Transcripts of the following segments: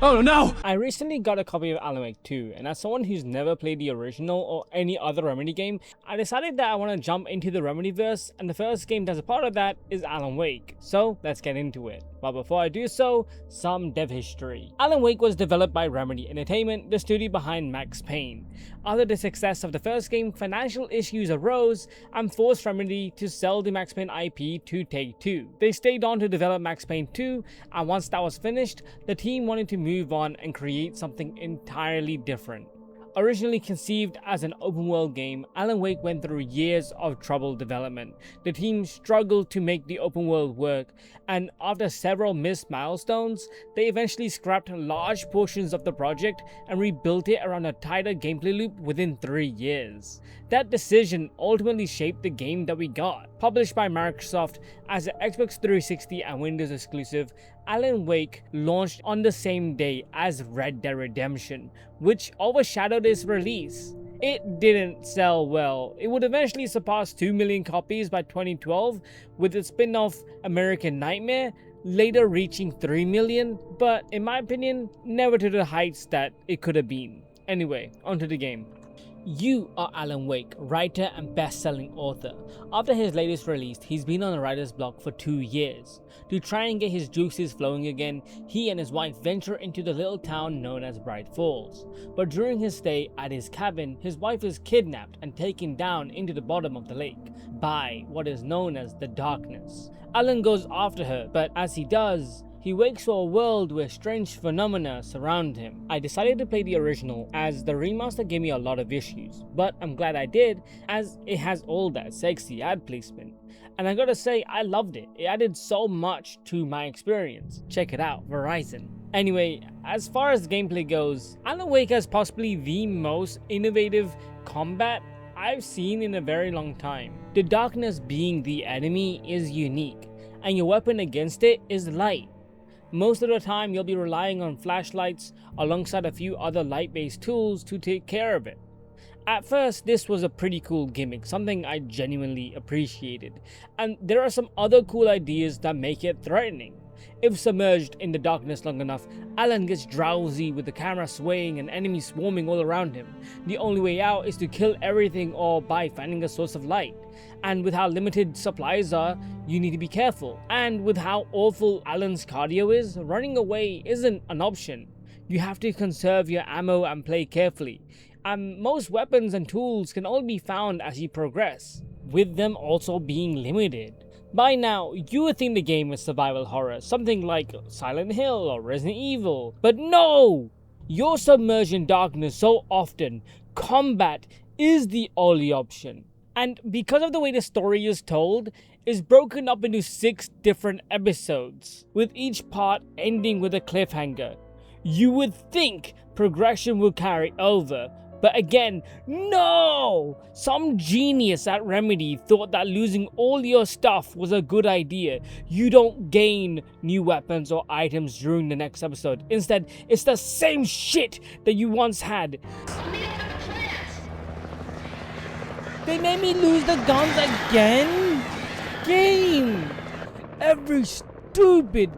Oh no! I recently got a copy of Alan Wake 2, and as someone who's never played the original or any other Remedy game, I decided that I want to jump into the Remedyverse, and the first game that's a part of that is Alan Wake. So let's get into it. But before I do so, some dev history. Alan Wake was developed by Remedy Entertainment, the studio behind Max Payne. After the success of the first game, financial issues arose and forced Remedy to sell the Max Payne IP to Take-Two. They stayed on to develop Max Payne 2, and once that was finished, the team wanted to move on and create something entirely different. Originally conceived as an open world game, Alan Wake went through years of troubled development. The team struggled to make the open world work, and after several missed milestones, they eventually scrapped large portions of the project and rebuilt it around a tighter gameplay loop within 3 years. That decision ultimately shaped the game that we got. Published by Microsoft as an Xbox 360 and Windows exclusive, Alan Wake launched on the same day as Red Dead Redemption, which overshadowed its release. It didn't sell well. It would eventually surpass 2 million copies by 2012, with its spin-off American Nightmare later reaching 3 million, but in my opinion, never to the heights that it could have been. Anyway, onto the game. You are Alan Wake, writer and best-selling author. After his latest release, he's been on a writer's block for 2 years. To try and get his juices flowing again, he and his wife venture into the little town known as Bright Falls. But during his stay at his cabin, his wife is kidnapped and taken down into the bottom of the lake by what is known as the Darkness. Alan goes after her, but as he does, he wakes to a world where strange phenomena surround him. I decided to play the original as the remaster gave me a lot of issues, but I'm glad I did as it has all that sexy ad placement. And I gotta say, I loved it. It added so much to my experience. Check it out, Verizon. Anyway, as far as gameplay goes, Alan Wake has possibly the most innovative combat I've seen in a very long time. The Darkness being the enemy is unique, and your weapon against it is light. Most of the time you'll be relying on flashlights alongside a few other light-based tools to take care of it. At first, this was a pretty cool gimmick, something I genuinely appreciated, and there are some other cool ideas that make it threatening. If submerged in the darkness long enough, Alan gets drowsy with the camera swaying and enemies swarming all around him. The only way out is to kill everything or by finding a source of light. And with how limited supplies are, you need to be careful. And with how awful Alan's cardio is, running away isn't an option. You have to conserve your ammo and play carefully. And most weapons and tools can only be found as you progress, with them also being limited. By now, you would think the game is survival horror, something like Silent Hill or Resident Evil, but no! You're submerged in darkness so often, combat is the only option. And because of the way the story is told, it's broken up into 6 different episodes, with each part ending with a cliffhanger. You would think progression would carry over, but again, no! Some genius at Remedy thought that losing all your stuff was a good idea. You don't gain new weapons or items during the next episode. Instead, it's the same shit that you once had. They made me lose the guns again? Game! Every stupid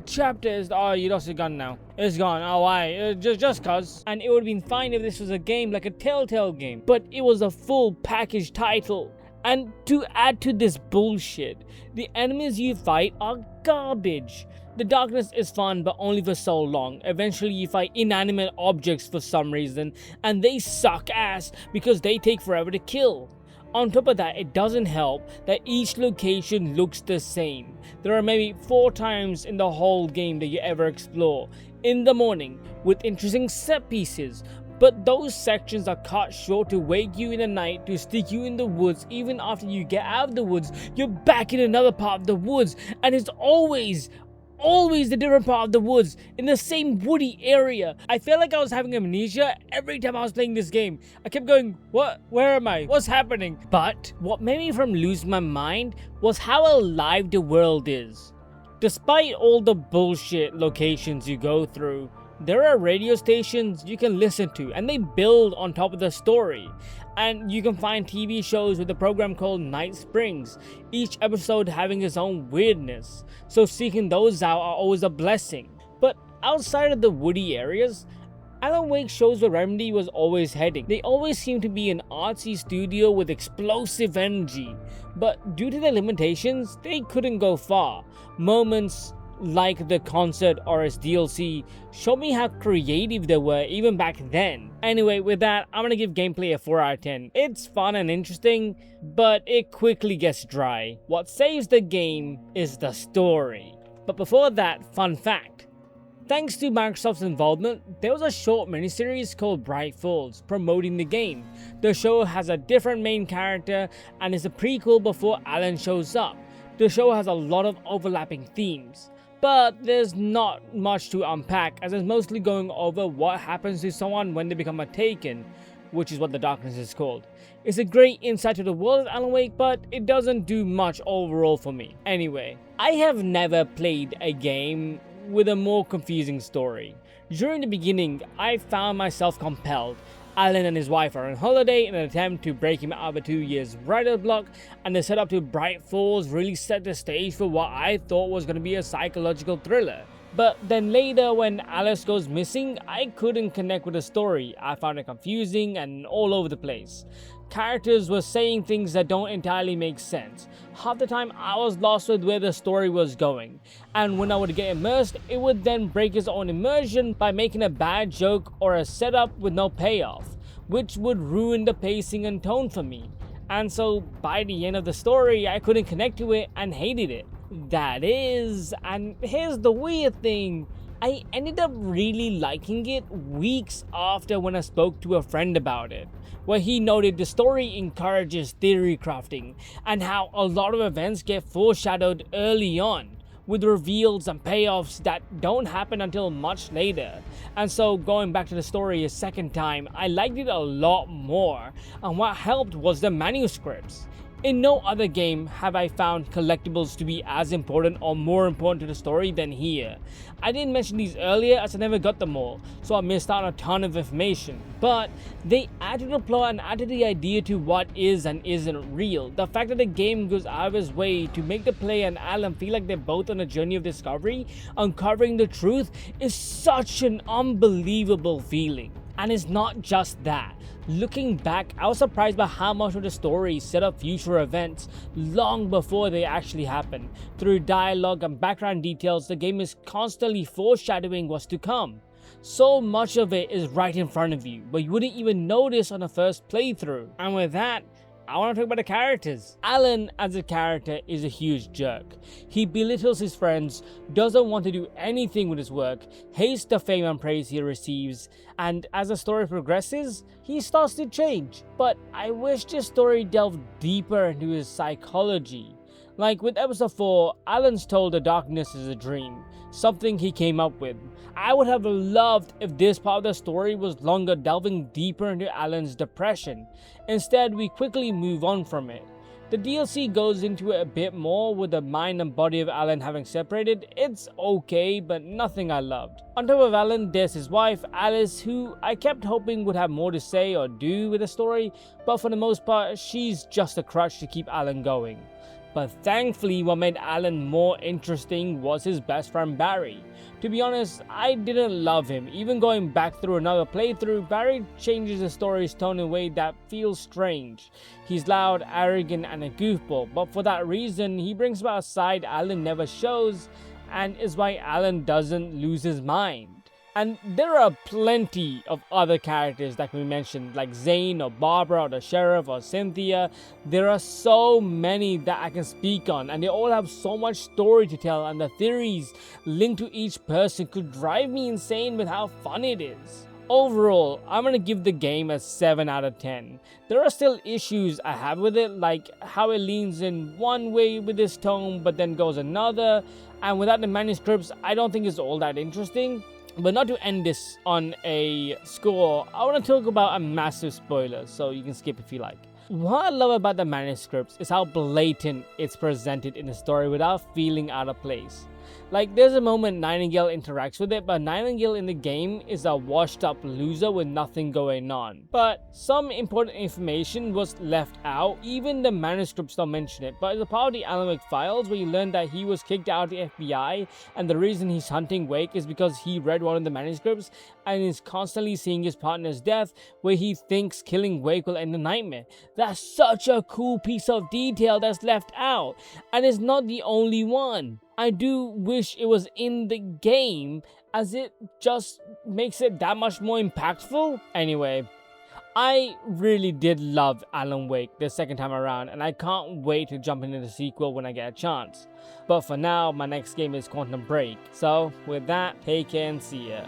chapter is, oh, you lost your gun now. It's gone. Oh, why? Just cause. And it would have been fine if this was a game like a Telltale game, but it was a full package title. And to add to this bullshit, the enemies you fight are garbage. The darkness is fun, but only for so long. Eventually you fight inanimate objects for some reason, and they suck ass because they take forever to kill. On top of that, it doesn't help that each location looks the same. There are maybe 4 times in the whole game that you ever explore. In the morning, with interesting set pieces, but those sections are cut short to wake you in the night to stick you in the woods. Even after you get out of the woods, you're back in another part of the woods, and it's always the different part of the woods in the same woody area. I felt like I was having amnesia every time I was playing this game. I kept going, what? Where am I? What's happening? But what made me from lose my mind was how alive the world is. Despite all the bullshit locations you go through, there are radio stations you can listen to, and they build on top of the story. And you can find TV shows with a program called Night Springs, each episode having its own weirdness, so seeking those out are always a blessing. But outside of the woody areas, Alan Wake shows where Remedy was always heading. They always seem to be an artsy studio with explosive energy, but due to their limitations, they couldn't go far. Moments like the concert or its DLC show me how creative they were even back then. Anyway, with that, I'm gonna give gameplay a 4 out of 10. It's fun and interesting, but it quickly gets dry. What saves the game is the story. But before that, fun fact. Thanks to Microsoft's involvement, there was a short miniseries called Bright Falls promoting the game. The show has a different main character and is a prequel before Alan shows up. The show has a lot of overlapping themes, but there's not much to unpack as it's mostly going over what happens to someone when they become a Taken, which is what the darkness is called. It's a great insight to the world of Alan Wake, but it doesn't do much overall for me. Anyway, I have never played a game with a more confusing story. During the beginning, I found myself compelled. Alan and his wife are on holiday in an attempt to break him out of a 2 years writer's block, and the setup to Bright Falls really set the stage for what I thought was going to be a psychological thriller. But then later, when Alice goes missing, I couldn't connect with the story. I found it confusing and all over the place. Characters were saying things that don't entirely make sense. Half the time I was lost with where the story was going, and when I would get immersed, it would then break its own immersion by making a bad joke or a setup with no payoff, which would ruin the pacing and tone for me. And so by the end of the story, I couldn't connect to it and hated it. That is, and here's the weird thing, I ended up really liking it weeks after when I spoke to a friend about it, where he noted the story encourages theory crafting and how a lot of events get foreshadowed early on, with reveals and payoffs that don't happen until much later. And so going back to the story a second time, I liked it a lot more, and what helped was the manuscripts. In no other game have I found collectibles to be as important or more important to the story than here. I didn't mention these earlier as I never got them all, so I missed out on a ton of information. But they add to the plot and add to the idea to what is and isn't real. The fact that the game goes out of its way to make the player and Alan feel like they're both on a journey of discovery, uncovering the truth, is such an unbelievable feeling. And it's not just that. Looking back, I was surprised by how much of the story set up future events long before they actually happen. Through dialogue and background details, the game is constantly foreshadowing what's to come. So much of it is right in front of you, but you wouldn't even notice on the first playthrough. And with that, I want to talk about the characters. Alan as a character is a huge jerk. He belittles his friends, doesn't want to do anything with his work, hates the fame and praise he receives, and as the story progresses, he starts to change. But I wish this story delved deeper into his psychology. Like with episode 4, Alan's told the darkness is a dream, something he came up with. I would have loved if this part of the story was longer, delving deeper into Alan's depression. Instead, we quickly move on from it. The DLC goes into it a bit more with the mind and body of Alan having separated. It's okay, but nothing I loved. On top of Alan, there's his wife, Alice, who I kept hoping would have more to say or do with the story, but for the most part, she's just a crutch to keep Alan going. But thankfully, what made Alan more interesting was his best friend Barry. To be honest, I didn't love him. Even going back through another playthrough, Barry changes the story's tone in a way that feels strange. He's loud, arrogant, and a goofball, but for that reason, he brings about a side Alan never shows, and is why Alan doesn't lose his mind. And there are plenty of other characters that can be mentioned, like Zane or Barbara or the Sheriff or Cynthia. There are so many that I can speak on, and they all have so much story to tell, and the theories linked to each person could drive me insane with how fun it is. Overall, I'm gonna give the game a 7 out of 10. There are still issues I have with it, like how it leans in one way with this tone but then goes another, and without the manuscripts, I don't think it's all that interesting. But not to end this on a score, I want to talk about a massive spoiler, so you can skip if you like. What I love about the manuscripts is how blatant it's presented in the story without feeling out of place. Like, there's a moment Nightingale interacts with it, but Nightingale in the game is a washed up loser with nothing going on. But some important information was left out, even the manuscripts don't mention it, but it's a part of the Alan Wake files where you learn that he was kicked out of the FBI, and the reason he's hunting Wake is because he read one of the manuscripts and is constantly seeing his partner's death, where he thinks killing Wake will end the nightmare. That's such a cool piece of detail that's left out, and it's not the only one. I do wish it was in the game, as it just makes it that much more impactful. Anyway, I really did love Alan Wake the second time around, and I can't wait to jump into the sequel when I get a chance. But for now, my next game is Quantum Break. So with that, take care and see ya.